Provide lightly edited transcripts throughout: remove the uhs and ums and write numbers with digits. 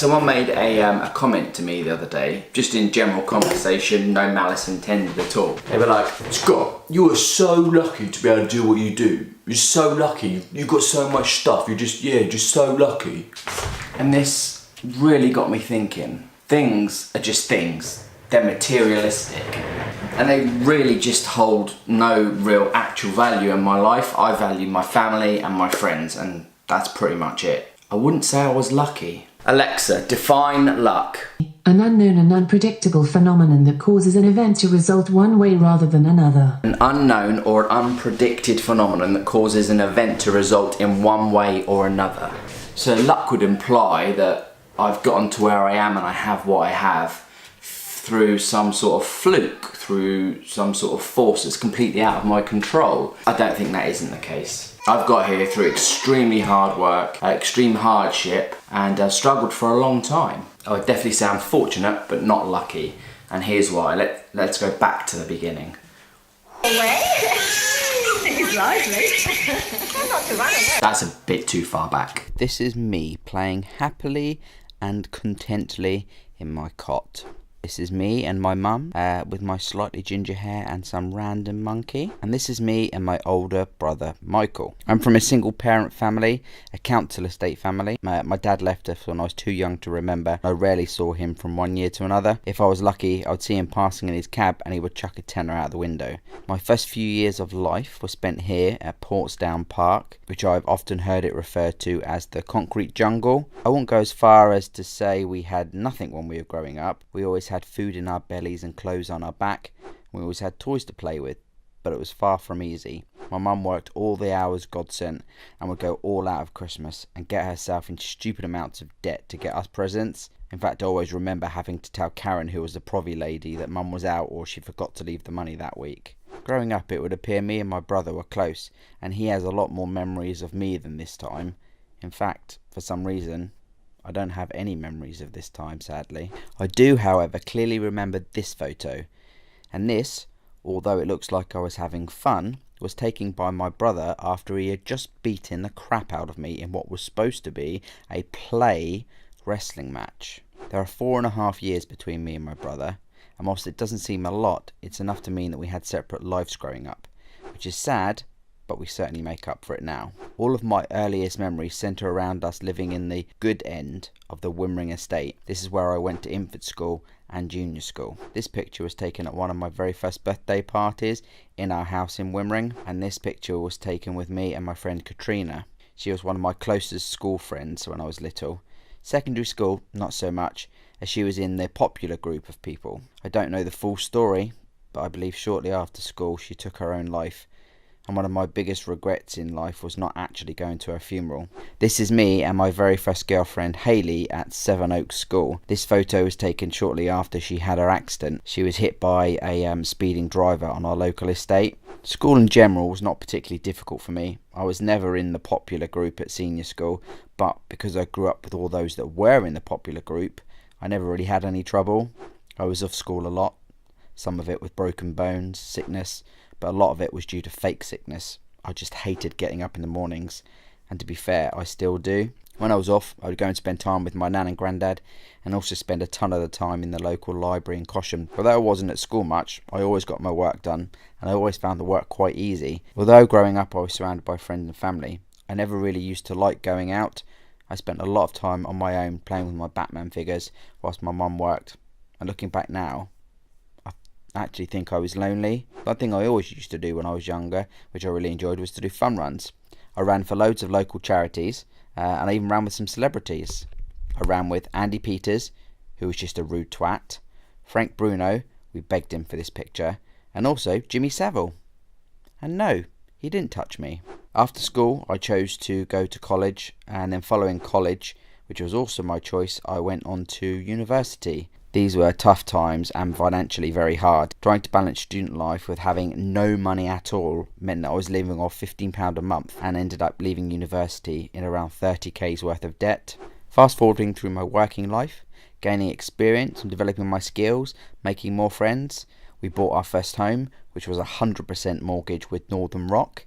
Someone made a comment to me the other day, just in general conversation, no malice intended at all. They were like, Scott, you are so lucky to be able to do what you do. You're so lucky. You've got so much stuff. You're just so lucky. And this really got me thinking. Things are just things. They're materialistic. And they really just hold no real actual value in my life. I value my family and my friends, and that's pretty much it. I wouldn't say I was lucky. Alexa, define luck. An unknown and unpredictable phenomenon that causes an event to result one way rather than another. An unknown or an unpredicted phenomenon that causes an event to result in one way or another. So luck would imply that I've gotten to where I am and I have what I have through some sort of fluke, through some sort of force that's completely out of my control. I don't think that isn't the case. I've got here through extremely hard work, extreme hardship, and struggled for a long time. I would definitely say I'm fortunate, but not lucky. And here's why. Let's go back to the beginning. It's lively. Not too running. That's a bit too far back. This is me playing happily and contently in my cot. This is me and my mum with my slightly ginger hair and some random monkey. And this is me and my older brother, Michael. I'm from a single parent family, a council estate family. My dad left us when I was too young to remember. I rarely saw him from one year to another. If I was lucky, I would see him passing in his cab and he would chuck a tenner out the window. My first few years of life were spent here at Portsdown Park, which I've often heard it referred to as the concrete jungle. I won't go as far as to say we had nothing when we were growing up. We always had food in our bellies and clothes on our back. We always had toys to play with, but it was far from easy. My mum worked all the hours God sent and would go all out of Christmas and get herself in stupid amounts of debt to get us presents. In fact, I always remember having to tell Karen, who was the provvy lady, that mum was out or she forgot to leave the money that week. Growing up, it would appear me and my brother were close, and he has a lot more memories of me than this time. In fact, for some reason, I don't have any memories of this time, sadly. I do, however, clearly remember this photo. And this, although it looks like I was having fun, was taken by my brother after he had just beaten the crap out of me in what was supposed to be a play wrestling match. There are 4.5 years between me and my brother, and whilst it doesn't seem a lot, it's enough to mean that we had separate lives growing up, which is sad, but we certainly make up for it now. All of my earliest memories centre around us living in the good end of the Wimmering estate. This is where I went to infant school and junior school. This picture was taken at one of my very first birthday parties in our house in Wimmering, and this picture was taken with me and my friend Katrina. She was one of my closest school friends when I was little. Secondary school, not so much, as she was in the popular group of people. I don't know the full story, but I believe shortly after school she took her own life. And one of my biggest regrets in life was not actually going to her funeral. This is me and my very first girlfriend Hayley at Sevenoaks School. This photo was taken shortly after she had her accident. She was hit by a speeding driver on our local estate. School in general was not particularly difficult for me. I was never in the popular group at senior school, but because I grew up with all those that were in the popular group, I never really had any trouble. I was off school a lot, some of it with broken bones, sickness, but a lot of it was due to fake sickness. I just hated getting up in the mornings, and to be fair, I still do. When I was off, I would go and spend time with my nan and granddad, and also spend a ton of the time in the local library in Cosham. Although I wasn't at school much, I always got my work done, and I always found the work quite easy. Although growing up I was surrounded by friends and family, I never really used to like going out. I spent a lot of time on my own playing with my Batman figures whilst my mum worked, and looking back now, I actually think I was lonely. One thing I always used to do when I was younger, which I really enjoyed, was to do fun runs. I ran for loads of local charities, and I even ran with some celebrities. I ran with Andy Peters, who was just a rude twat, Frank Bruno, we begged him for this picture, and also Jimmy Savile. And no, he didn't touch me. After school, I chose to go to college, and then following college, which was also my choice, I went on to university. These were tough times and financially very hard. Trying to balance student life with having no money at all meant that I was living off £15 a month and ended up leaving university in around 30k's worth of debt. Fast forwarding through my working life, gaining experience and developing my skills, making more friends, we bought our first home, which was 100% mortgage with Northern Rock.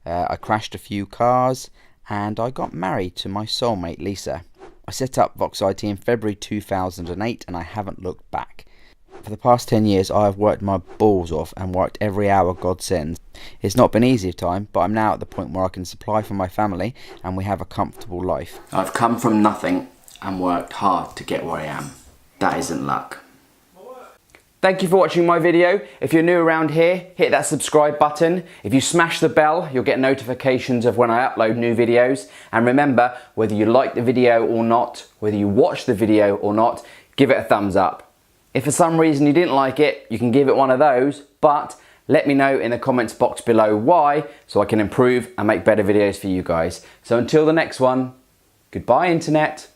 I crashed a few cars and I got married to my soulmate Lisa. I set up Vox IT in February 2008 and I haven't looked back. For the past 10 years I have worked my balls off and worked every hour God sends. It's not been easy at time, but I'm now at the point where I can supply for my family and we have a comfortable life. I've come from nothing and worked hard to get where I am. That isn't luck. Thank you for watching my video. If you're new around here, hit that subscribe button. If you smash the bell, you'll get notifications of when I upload new videos. And remember, whether you like the video or not, whether you watch the video or not, give it a thumbs up. If for some reason you didn't like it, you can give it one of those, but let me know in the comments box below why, so I can improve and make better videos for you guys. So until the next one, goodbye internet.